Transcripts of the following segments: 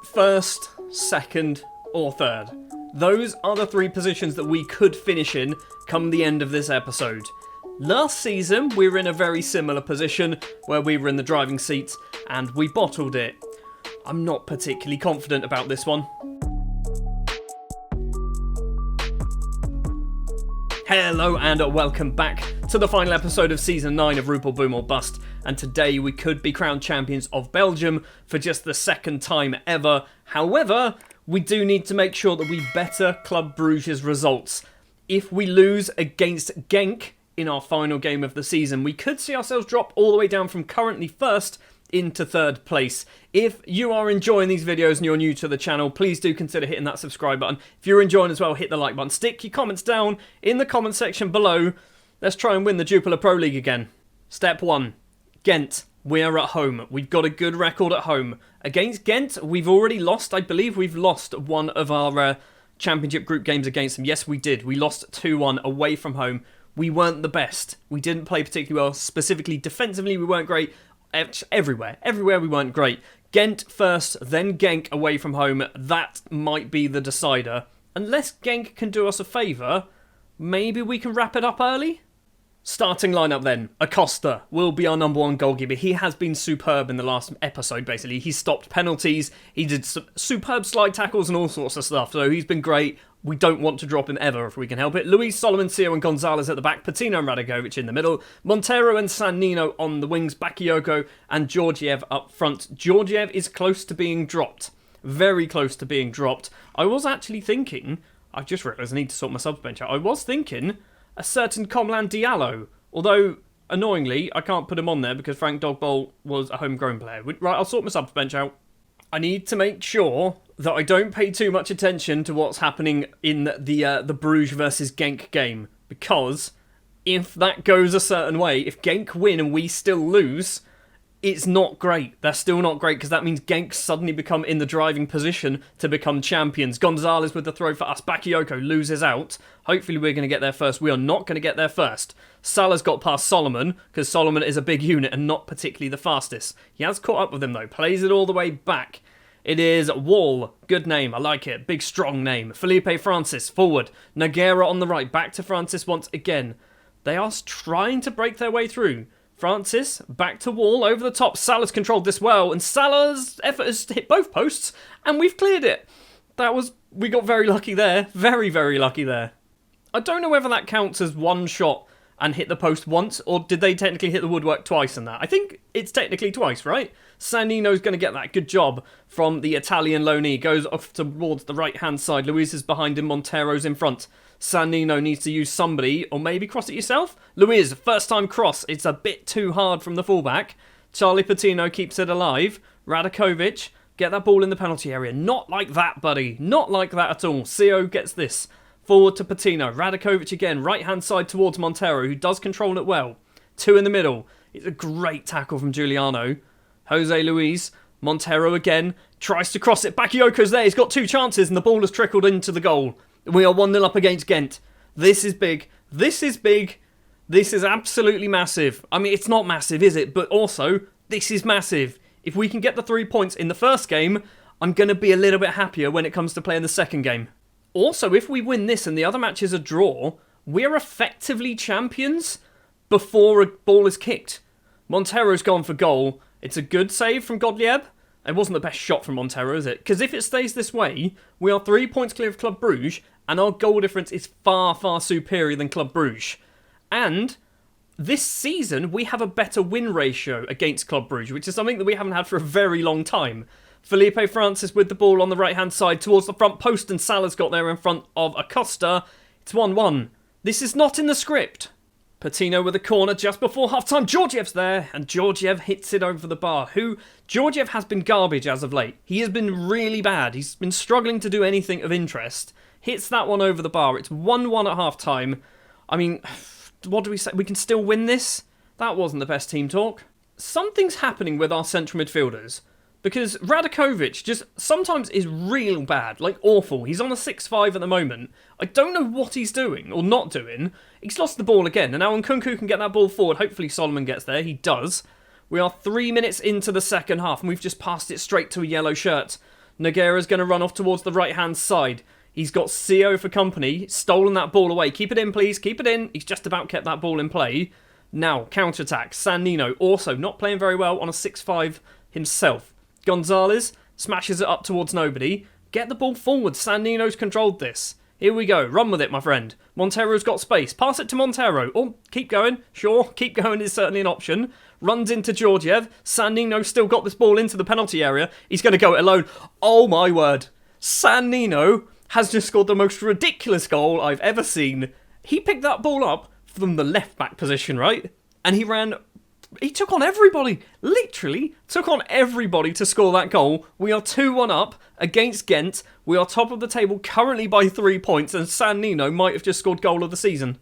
first, second, or third. Those are the three positions that we could finish in come the end of this episode. Last season, we were in a very similar position where we were in the driving seat and we bottled it. I'm not particularly confident about this one. Hello and welcome back to the final episode of Season 9 of Rupel Boom or Bust, and today we could be crowned champions of Belgium for just the second time ever. However, we do need to make sure that we better Club Bruges' results. If we lose against Genk in our final game of the season, we could see ourselves drop all the way down from currently first into third place. If you are enjoying these videos and you're new to the channel, please do consider hitting that subscribe button. If you're enjoying as well, hit the like button. Stick your comments down in the comment section below. Let's try and win the Jupiler Pro League again. Step 1. Ghent. We are at home. We've got a good record at home. Against Ghent, we've already lost. I believe we've lost one of our championship group games against them. Yes, we did. We lost 2-1 away from home. We weren't the best. We didn't play particularly well. Specifically, defensively, we weren't great. Everywhere we weren't great. Ghent first, then Genk away from home. That might be the decider. Unless Genk can do us a favour, maybe we can wrap it up early? Starting lineup then. Acosta will be our number one goalkeeper. He has been superb in the last episode, basically. He stopped penalties. He did superb slide tackles and all sorts of stuff. So he's been great. We don't want to drop him ever if we can help it. Luis, Solomon, Sio and Gonzalez at the back. Patino and Radakovic in the middle. Montero and Sannino on the wings. Bakayoko and Georgiev up front. Georgiev is close to being dropped. Very close to being dropped. I was actually thinking... I've just realised I need to sort my subs bench out. I was thinking a certain Comlan Diallo. Although, annoyingly, I can't put him on there because Frank Dogbolt was a homegrown player. Right, I'll sort my subs bench out. I need to make sure that I don't pay too much attention to what's happening in the Bruges versus Genk game. Because if that goes a certain way, if Genk win and we still lose, it's not great. They're still not great because that means Genk suddenly become in the driving position to become champions. Gonzalez with the throw for us. Bakayoko loses out. Hopefully we're going to get there first. We are not going to get there first. Salah's got past Solomon because Solomon is a big unit and not particularly the fastest. He has caught up with him though. Plays it all the way back. It is Wall. Good name. I like it. Big, strong name. Felipe Francis forward. Nogueira on the right. Back to Francis once again. They are trying to break their way through. Francis, back to Wall, over the top. Salah's controlled this well, and Salah's effort has hit both posts, and we've cleared it. We got very lucky there. Very, very lucky there. I don't know whether that counts as one shot and hit the post once, or did they technically hit the woodwork twice in that? I think it's technically twice, right? Sannino's going to get that. Good job from the Italian loanee. Goes off towards the right-hand side. Luis is behind him. Montero's in front. Sannino needs to use somebody, or maybe cross it yourself. Luis, first time cross. It's a bit too hard from the fullback. Charlie Patino keeps it alive. Radakovic, get that ball in the penalty area. Not like that, buddy. Not like that at all. Sio gets this. Forward to Patino. Radakovic again, right-hand side towards Montero, who does control it well. Two in the middle. It's a great tackle from Giuliano. Jose Luis. Montero again. Tries to cross it. Bakayoko's there. He's got two chances, and the ball has trickled into the goal. We are 1-0 up against Ghent. This is big. This is big. This is absolutely massive. I mean, it's not massive, is it? But also, this is massive. If we can get the 3 points in the first game, I'm going to be a little bit happier when it comes to playing the second game. Also, if we win this and the other match is a draw, we're effectively champions before a ball is kicked. Montero's gone for goal. It's a good save from Godlieb. It wasn't the best shot from Montero, is it? Because if it stays this way, we are 3 points clear of Club Bruges, and our goal difference is far, far superior than Club Bruges. And this season, we have a better win ratio against Club Bruges, which is something that we haven't had for a very long time. Felipe Francis with the ball on the right-hand side towards the front post, and Salah's got there in front of Acosta. It's 1-1. This is not in the script. Patino with a corner just before half-time. Georgiev's there, and Georgiev hits it over the bar. Georgiev has been garbage as of late. He has been really bad. He's been struggling to do anything of interest. Hits that one over the bar. It's 1-1 at half-time. I mean, what do we say? We can still win this? That wasn't the best team talk. Something's happening with our central midfielders. Because Radakovic just sometimes is real bad, like awful. He's on a 6-5 at the moment. I don't know what he's doing, or not doing. He's lost the ball again, and now Nkunku can get that ball forward. Hopefully Solomon gets there. He does. We are 3 minutes into the second half, and we've just passed it straight to a yellow shirt. Nogueira's going to run off towards the right-hand side. He's got CO for company, stolen that ball away. Keep it in, please, keep it in. He's just about kept that ball in play. Now, counter-attack. San Nino also not playing very well on a 6-5 himself. Gonzalez smashes it up towards nobody. Get the ball forward. San Nino's controlled this. Here we go. Run with it, my friend. Montero's got space. Pass it to Montero. Oh, keep going. Sure, keep going is certainly an option. Runs into Georgiev. San Nino's still got this ball into the penalty area. He's going to go it alone. Oh, my word. San Nino has just scored the most ridiculous goal I've ever seen. He picked that ball up from the left-back position, right? And he took on everybody. Literally took on everybody to score that goal. We are 2-1 up against Ghent. We are top of the table currently by 3 points, and San Nino might have just scored goal of the season.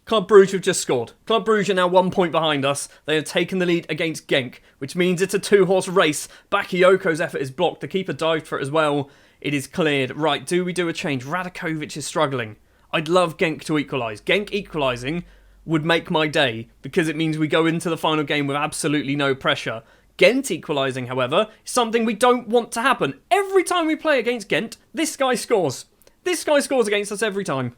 Club Brugge have just scored. Club Brugge are now 1 point behind us. They have taken the lead against Genk, which means it's a 2-horse race. Bakayoko's effort is blocked. The keeper dived for it as well. It is cleared. Right, do we do a change? Radakovic is struggling. I'd love Genk to equalise. Genk equalising would make my day, because it means we go into the final game with absolutely no pressure. Ghent equalising, however, is something we don't want to happen. Every time we play against Ghent, this guy scores. This guy scores against us every time.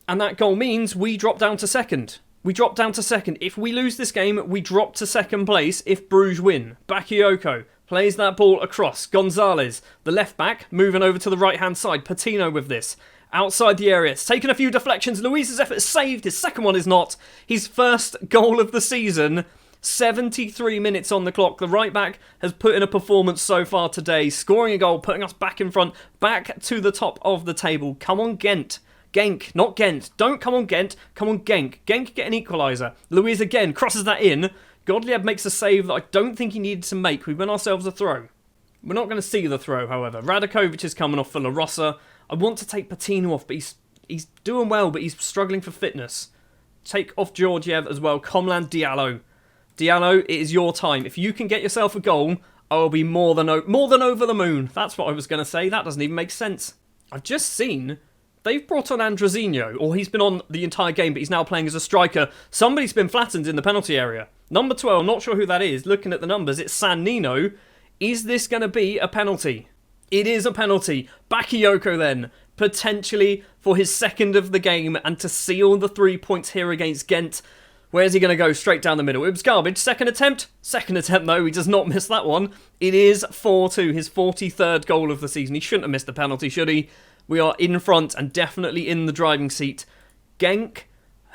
And that goal means we drop down to second. We drop down to second. If we lose this game, we drop to second place if Bruges win. Bakayoko plays that ball across. Gonzalez, the left back, moving over to the right-hand side. Patino with this. Outside the area. It's taken a few deflections. Luis's effort is saved. His second one is not. His first goal of the season. 73 minutes on the clock. The right back has put in a performance so far today. Scoring a goal, putting us back in front. Back to the top of the table. Come on, Ghent. Genk, not Ghent. Don't come on, Ghent. Come on, Genk. Genk get an equaliser. Luis again crosses that in. Godlieb makes a save that I don't think he needed to make. We win ourselves a throw. We're not going to see the throw, however. Radakovic is coming off for La Rosa. I want to take Patino off, but he's doing well, but he's struggling for fitness. Take off Georgiev as well. Comland Diallo. Diallo, it is your time. If you can get yourself a goal, I will be more than over the moon. That's what I was going to say. That doesn't even make sense. I've just seen they've brought on Andrezinho, or he's been on the entire game, but he's now playing as a striker. Somebody's been flattened in the penalty area. Number 12, not sure who that is. Looking at the numbers, it's San Nino. Is this going to be a penalty? It is a penalty. Bakayoko then, potentially for his second of the game and to seal the 3 points here against Ghent. Where's he going to go? Straight down the middle. It was garbage. Second attempt. Second attempt, though. He does not miss that one. It is 4-2, his 43rd goal of the season. He shouldn't have missed the penalty, should he? We are in front and definitely in the driving seat. Genk,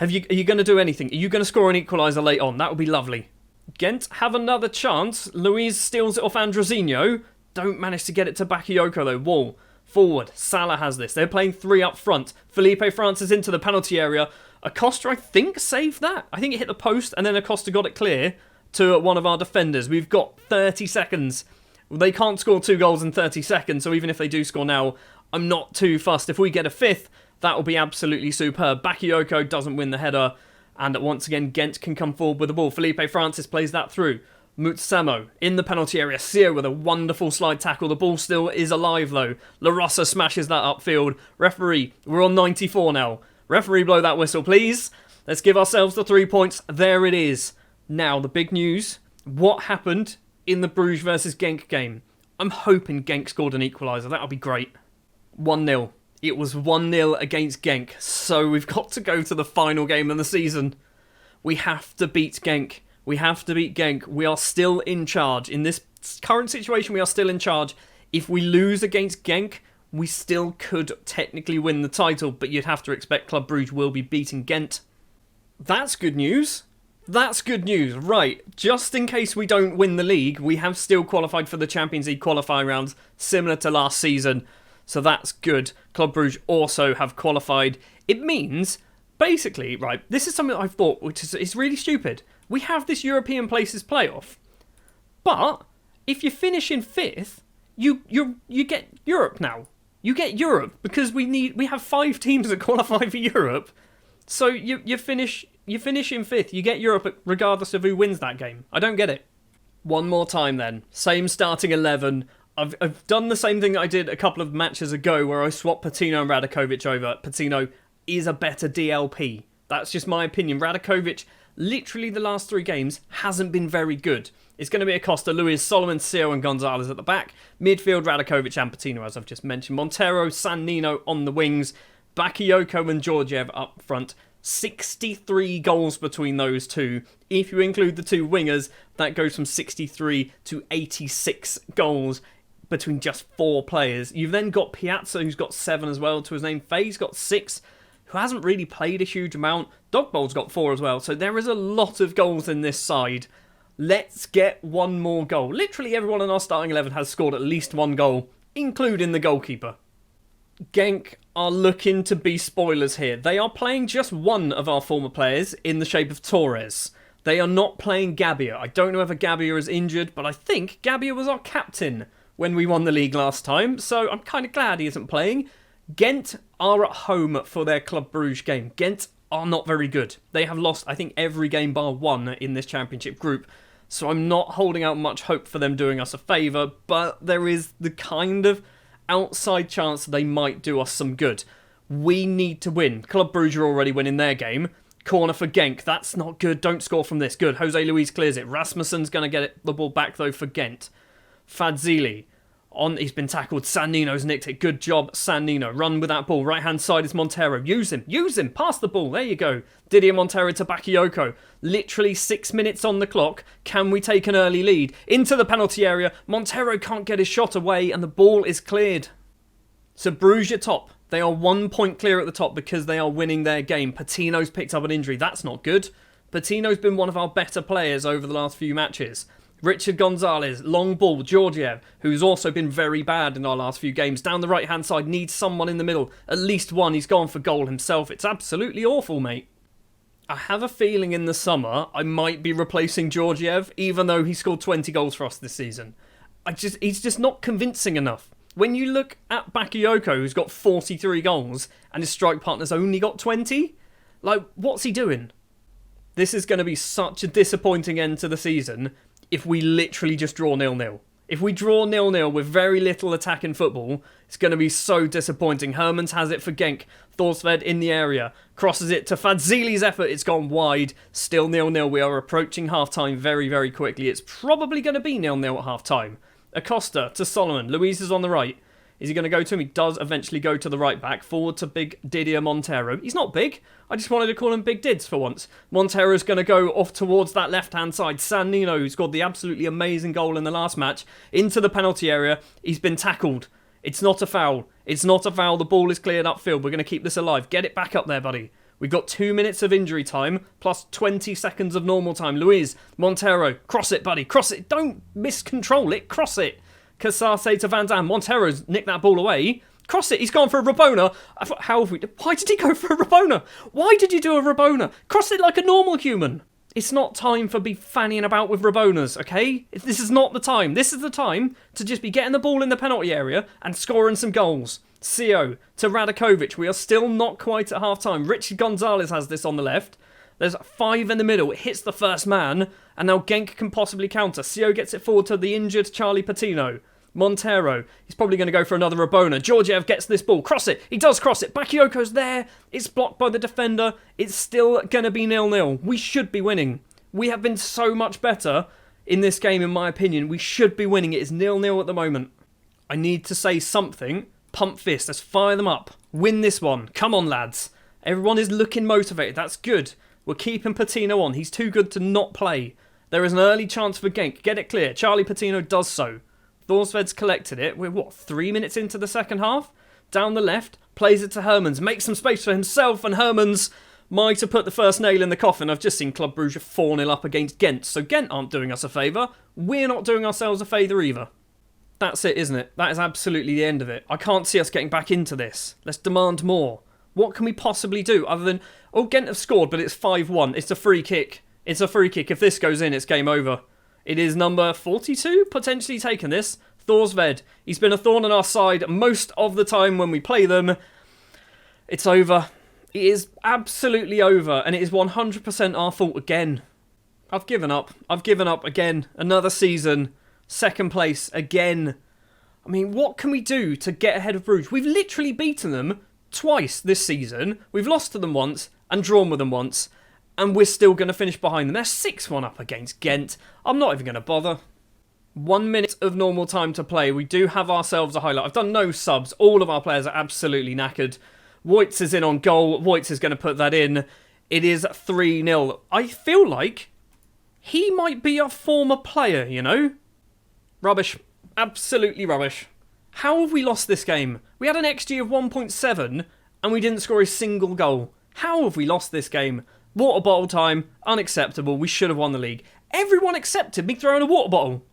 are you going to do anything? Are you going to score an equaliser late on? That would be lovely. Ghent have another chance. Luis steals it off Andrezinho. Don't manage to get it to Bakayoko though. Wall. Forward. Salah has this. They're playing 3 up front. Felipe Francis into the penalty area. Acosta, I think, saved that. I think it hit the post and then Acosta got it clear to one of our defenders. We've got 30 seconds. They can't score 2 goals in 30 seconds, so even if they do score now, I'm not too fussed. If we get a 5th, that will be absolutely superb. Bakayoko doesn't win the header, and once again, Ghent can come forward with the ball. Felipe Francis plays that through. Mutsamo in the penalty area. Sio with a wonderful slide tackle. The ball still is alive though. La Rosa smashes that upfield. Referee, we're on 94 now. Referee, blow that whistle, please. Let's give ourselves the 3 points. There it is. Now, the big news. What happened in the Bruges versus Genk game? I'm hoping Genk scored an equaliser. That would be great. 1-0. It was 1-0 against Genk. So we've got to go to the final game of the season. We have to beat Genk. We have to beat Genk. We are still in charge. In this current situation, we are still in charge. If we lose against Genk, we still could technically win the title, but you'd have to expect Club Brugge will be beating Ghent. That's good news. That's good news. Right, just in case we don't win the league, we have still qualified for the Champions League qualifying rounds, similar to last season. So that's good. Club Brugge also have qualified. It means, basically, right, this is something that I've thought, which is really stupid. We have this European places playoff, but if you finish in 5th, you get Europe now. You get Europe because we have 5 teams that qualify for Europe. So you finish in 5th, you get Europe regardless of who wins that game. I don't get it. One more time then. Same starting 11. I've done the same thing that I did a couple of matches ago where I swapped Patino and Radakovic over. Patino is a better DLP. That's just my opinion. Radakovic literally the last 3 games, hasn't been very good. It's going to be Acosta, Luis, Solomon, Seo and Gonzalez at the back. Midfield, Radakovic and Patino, as I've just mentioned. Montero, San Nino on the wings. Bakayoko and Georgiev up front. 63 goals between those two. If you include the 2 wingers, that goes from 63 to 86 goals between just 4 players. You've then got Piazza, who's got 7 as well to his name. Faye's got 6, who hasn't really played a huge amount. Dogbol's got 4 as well. So there is a lot of goals in this side. Let's get one more goal. Literally everyone in our starting 11 has scored at least 1 goal, including the goalkeeper. Genk are looking to be spoilers here. They are playing just one of our former players in the shape of Torres. They are not playing Gabbia. I don't know whether Gabbia is injured, but I think Gabbia was our captain when we won the league last time, so I'm kind of glad he isn't playing. Ghent are at home for their Club Brugge game. Ghent are not very good. They have lost, I think, every game bar 1 in this championship group, so I'm not holding out much hope for them doing us a favour, but there is the kind of outside chance they might do us some good. We need to win. Club Brugge are already winning their game. Corner for Genk. That's not good. Don't score from this. Good. Jose Luis clears it. Rasmussen's going to get the ball back, though, for Ghent. Fadzili. He's been tackled. San Nino's nicked it. Good job, San Nino. Run with that ball. Right-hand side is Montero. Use him. Use him. Pass the ball. There you go. Didier Montero to Bakayoko. Literally 6 minutes on the clock. Can we take an early lead? Into the penalty area. Montero can't get his shot away and the ball is cleared. So Bruges are top. They are 1 point clear at the top because they are winning their game. Patino's picked up an injury. That's not good. Patino's been one of our better players over the last few matches. Richard Gonzalez, long ball, Georgiev, who's also been very bad in our last few games. Down the right-hand side, needs someone in the middle. At least one, he's gone for goal himself. It's absolutely awful, mate. I have a feeling in the summer I might be replacing Georgiev, even though he scored 20 goals for us this season. He's just not convincing enough. When you look at Bakayoko, who's got 43 goals, and his strike partner's only got 20, like, what's he doing? This is going to be such a disappointing end to the season if we literally just draw 0-0. If we draw 0-0 with very little attack in football, it's going to be so disappointing. Hermans has it for Genk. Thorsved in the area. Crosses it to Fadzili's effort. It's gone wide. Still 0-0. We are approaching half-time very, very quickly. It's probably going to be 0-0 at half-time. Acosta to Solomon. Luis is on the right. Is he going to go to him? He does eventually go to the right back. Forward to big Didier Montero. He's not big. I just wanted to call him Big Dids for once. Montero's going to go off towards that left-hand side. San Nino, who scored the absolutely amazing goal in the last match, into the penalty area. He's been tackled. It's not a foul. It's not a foul. The ball is cleared upfield. We're going to keep this alive. Get it back up there, buddy. We've got 2 minutes of injury time, plus 20 seconds of normal time. Luis, Montero, cross it, buddy. Cross it. Don't miscontrol it. Cross it. Casase to Van Dam. Montero's nicked that ball away. Cross it. He's gone for a Rabona. Why did he go for a Rabona? Why did you do a Rabona? Cross it like a normal human. It's not time for be fannying about with Rabonas, okay? This is not the time. This is the time to just be getting the ball in the penalty area and scoring some goals. Seo to Radakovic. We are still not quite at half-time. Richard Gonzalez has this on the left. There's 5 in the middle. It hits the first man. And now Genk can possibly counter. Seo gets it forward to the injured Charlie Patino. Montero. He's probably going to go for another Rabona. Georgiev gets this ball. Cross it. He does cross it. Bakayoko's there. It's blocked by the defender. It's still going to be 0-0. We should be winning. We have been so much better in this game, in my opinion. We should be winning. It is 0-0 at the moment. I need to say something. Pump fist. Let's fire them up. Win this one. Come on, lads. Everyone is looking motivated. That's good. We're keeping Patino on. He's too good to not play. There is an early chance for Genk. Get it clear. Charlie Patino does so. Thorsved's collected it. We're, 3 minutes into the second half? Down the left. Plays it to Hermans. Makes some space for himself, and Hermans might have put the first nail in the coffin. I've just seen Club Brugge 4-0 up against Ghent. So Ghent aren't doing us a favour. We're not doing ourselves a favour either. That's it, isn't it? That is absolutely the end of it. I can't see us getting back into this. Let's demand more. What can we possibly do other than... Oh, Ghent have scored, but it's 5-1. It's a free kick. It's a free kick. If this goes in, it's game over. It is number 42 potentially taking this. Thorsved. He's been a thorn on our side most of the time when we play them. It's over. It is absolutely over. And it is 100% our fault again. I've given up. I've given up again. Another season. Second place again. I mean, what can we do to get ahead of Bruges? We've literally beaten them twice this season. We've lost to them once and drawn with them once. and we're still going to finish behind them. They're 6-1 up against Ghent. I'm not even going to bother. 1 minute of normal time to play. We do have ourselves a highlight. I've done no subs. All of our players are absolutely knackered. Woits is in on goal. Woits is going to put that in. It is 3-0. I feel like he might be a former player, you know? Rubbish. Absolutely rubbish. How have we lost this game? We had an XG of 1.7 and we didn't score a single goal. How have we lost this game? Water bottle time. Unacceptable. We should have won the league. Everyone accepted me throwing a water bottle.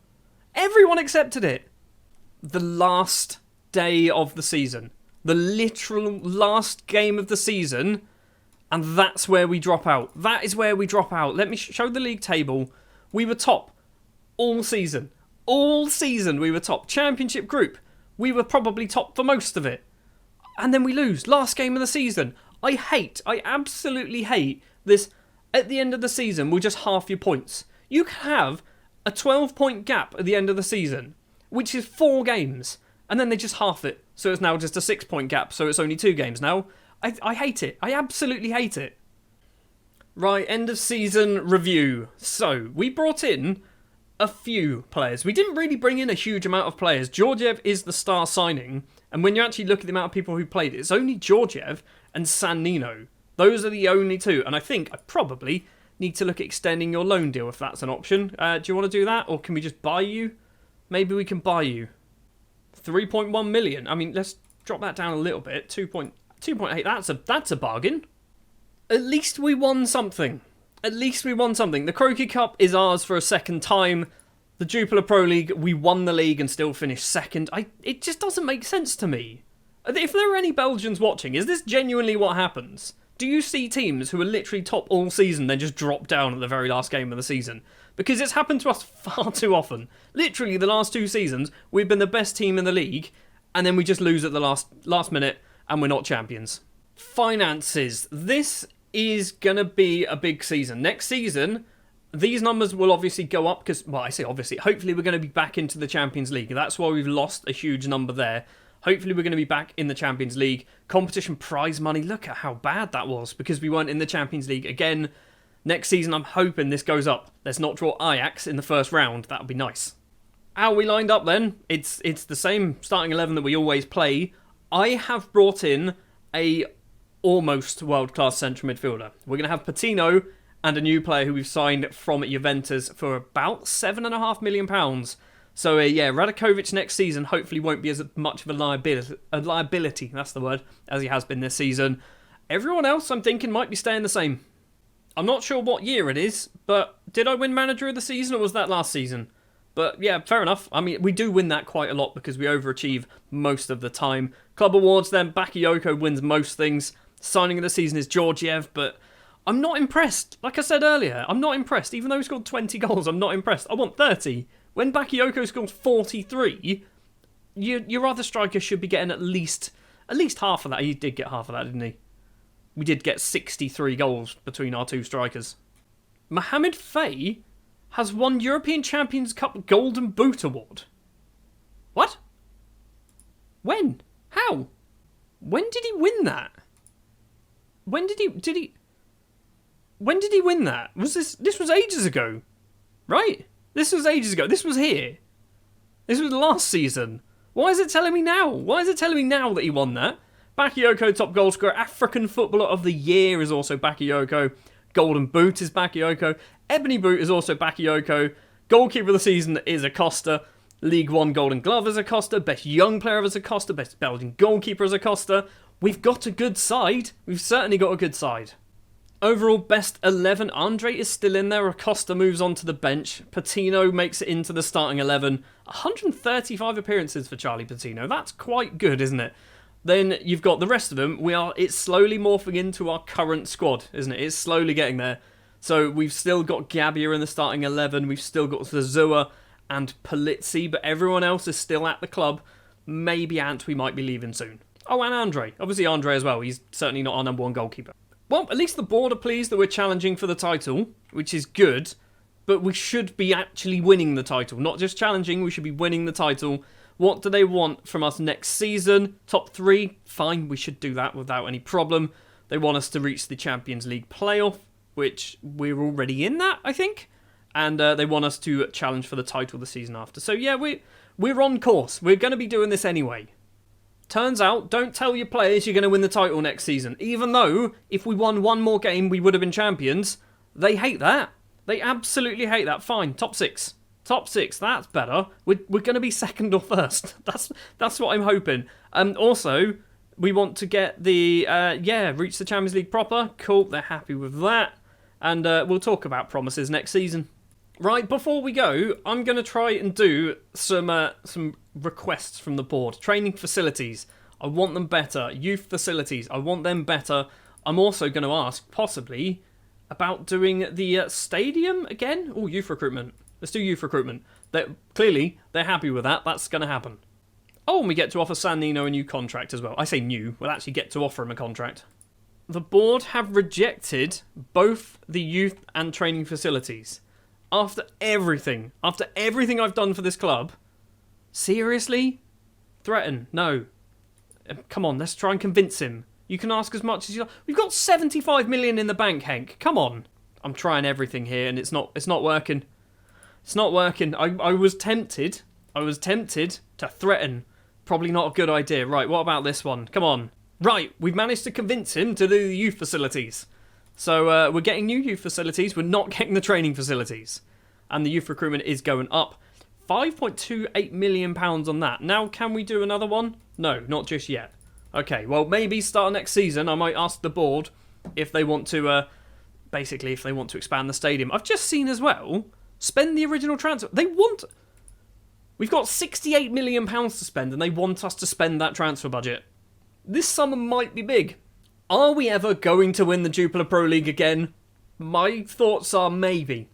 Everyone accepted it. The last day of the season. The literal last game of the season. And that's where we drop out. That is where we drop out. Let me show the league table. We were top all season. All season we were top. Championship group. We were probably top for most of it. And then we lose. Last game of the season. I absolutely hate this. At the end of the season, we're just half your points. You can have a 12-point gap at the end of the season, which is 4 games. And then they just half it. So it's now just a 6-point gap. So it's only 2 games now. I hate it. I absolutely hate it. Right, end of season review. So, we brought in a few players. We didn't really bring in a huge amount of players. Georgiev is the star signing. And when you actually look at the amount of people who played, it's only Georgiev and San Nino. Those are the only 2. And I think I probably need to look at extending your loan deal if that's an option. Do you want to do that? Or can we just buy you? Maybe we can buy you. 3.1 million. I mean, let's drop that down a little bit. 2.8, that's a bargain. At least we won something. At least we won something. The Croquis Cup is ours for a second time. The Jupiler Pro League, we won the league and still finished second. It just doesn't make sense to me. If there are any Belgians watching, is this genuinely what happens? Do you see teams who are literally top all season then just drop down at the very last game of the season? Because it's happened to us far too often. Literally the last 2 seasons, we've been the best team in the league, and then we just lose at the last minute, and we're not champions. Finances. This is going to be a big season. Next season, these numbers will obviously go up because, well, I say obviously, hopefully we're going to be back into the Champions League. That's why we've lost a huge number there. Hopefully we're going to be back in the Champions League. Competition prize money, look at how bad that was because we weren't in the Champions League again. Next season, I'm hoping this goes up. Let's not draw Ajax in the first round. That would be nice. How are we lined up then? It's the same starting 11 that we always play. I have brought in a almost world-class central midfielder. We're going to have Patino and a new player who we've signed from Juventus for about £7.5 million. So yeah, Radakovic next season hopefully won't be as much of a liability, that's the word, as he has been this season. Everyone else I'm thinking might be staying the same. I'm not sure what year it is, but did I win Manager of the Season or was that last season? But yeah, fair enough. I mean, we do win that quite a lot because we overachieve most of the time. Club awards then, Bakayoko wins most things. Signing of the season is Georgiev, but I'm not impressed. Like I said earlier, I'm not impressed. Even though he scored 20 goals, I'm not impressed. I want 30. When Bakayoko scores 43, your other striker should be getting at least half of that. He did get half of that, didn't he? We did get 63 goals between our 2 strikers. Mohamed Faye has won European Champions Cup Golden Boot Award. What? When? How? When did he win that? When did he win that? This was ages ago, right? This was ages ago. This was here. This was last season. Why is it telling me now? Why is it telling me now that he won that? Bakayoko, top goal scorer. African Footballer of the Year is also Bakayoko. Golden Boot is Bakayoko. Ebony Boot is also Bakayoko. Goalkeeper of the season is Acosta. League 1 Golden Glove is Acosta. Best young player is Acosta. Best Belgian goalkeeper is Acosta. We've got a good side. We've certainly got a good side. Overall, best 11. Andre is still in there. Acosta moves on to the bench. Patino makes it into the starting 11. 135 appearances for Charlie Patino. That's quite good, isn't it? Then you've got the rest of them. It's slowly morphing into our current squad, isn't it? It's slowly getting there. So we've still got Gabia in the starting 11. We've still got Zazua and Polizzi, but everyone else is still at the club. Maybe Ant, we might be leaving soon. Oh, and Andre. Obviously Andre as well. He's certainly not our number 1 goalkeeper. Well, at least the board are pleased that we're challenging for the title, which is good. But we should be actually winning the title. Not just challenging, we should be winning the title. What do they want from us next season? Top 3? Fine, we should do that without any problem. They want us to reach the Champions League playoff. which we're already in that, I think. And they want us to challenge for the title the season after. So yeah, we're on course. We're going to be doing this anyway. Turns out, don't tell your players you're going to win the title next season. Even though, if we won one more game, we would have been champions. They hate that. They absolutely hate that. Fine, top 6. Top 6, that's better. We're going to be second or first. That's what I'm hoping. Also, we want to get the, reach the Champions League proper. Cool, they're happy with that. And we'll talk about promises next season. Right, before we go, I'm going to try and do some requests from the board. Training facilities, I want them better. Youth facilities, I want them better. I'm also going to ask, possibly, about doing the stadium again? Oh, youth recruitment. Let's do youth recruitment. Clearly, they're happy with that. That's going to happen. Oh, and we get to offer San Nino a new contract as well. I say new. We'll actually get to offer him a contract. The board have rejected both the youth and training facilities. After everything I've done for this club, seriously? Threaten? No. Come on, let's try and convince him. You can ask as much as you like. We've got 75 million in the bank, Henk. Come on. I'm trying everything here, and it's not working. It's not working. I was tempted. To threaten. Probably not a good idea. Right, what about this one? Come on. Right, we've managed to convince him to do the youth facilities. So we're getting new youth facilities. We're not getting the training facilities. And the youth recruitment is going up. £5.28 million on that. Now, can we do another one? No, not just yet. Okay, well, maybe start next season. I might ask the board if they want to, if they want to expand the stadium. I've just seen as well, spend the original transfer. We've got £68 million to spend, and they want us to spend that transfer budget. This summer might be big. Are we ever going to win the Jupiler Pro League again? My thoughts are maybe.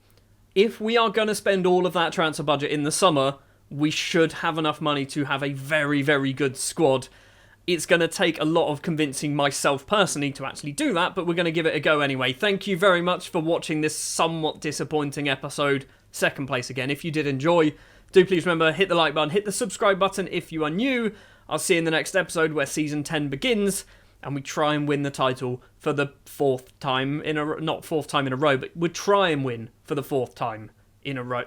If we are going to spend all of that transfer budget in the summer, we should have enough money to have a very, very good squad. It's going to take a lot of convincing myself personally to actually do that, but we're going to give it a go anyway. Thank you very much for watching this somewhat disappointing episode. Second place again. If you did enjoy, do please remember, hit the like button, hit the subscribe button if you are new. I'll see you in the next episode where Season 10 begins, and we try and win the title for the fourth time in a row. Not fourth time in a row, but we'll try and win for the fourth time in a row.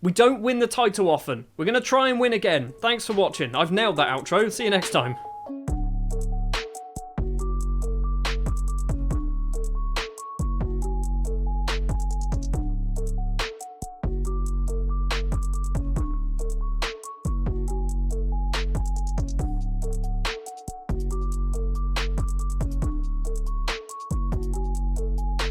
We don't win the title often. We're going to try and win again. Thanks for watching. I've nailed that outro. See you next time.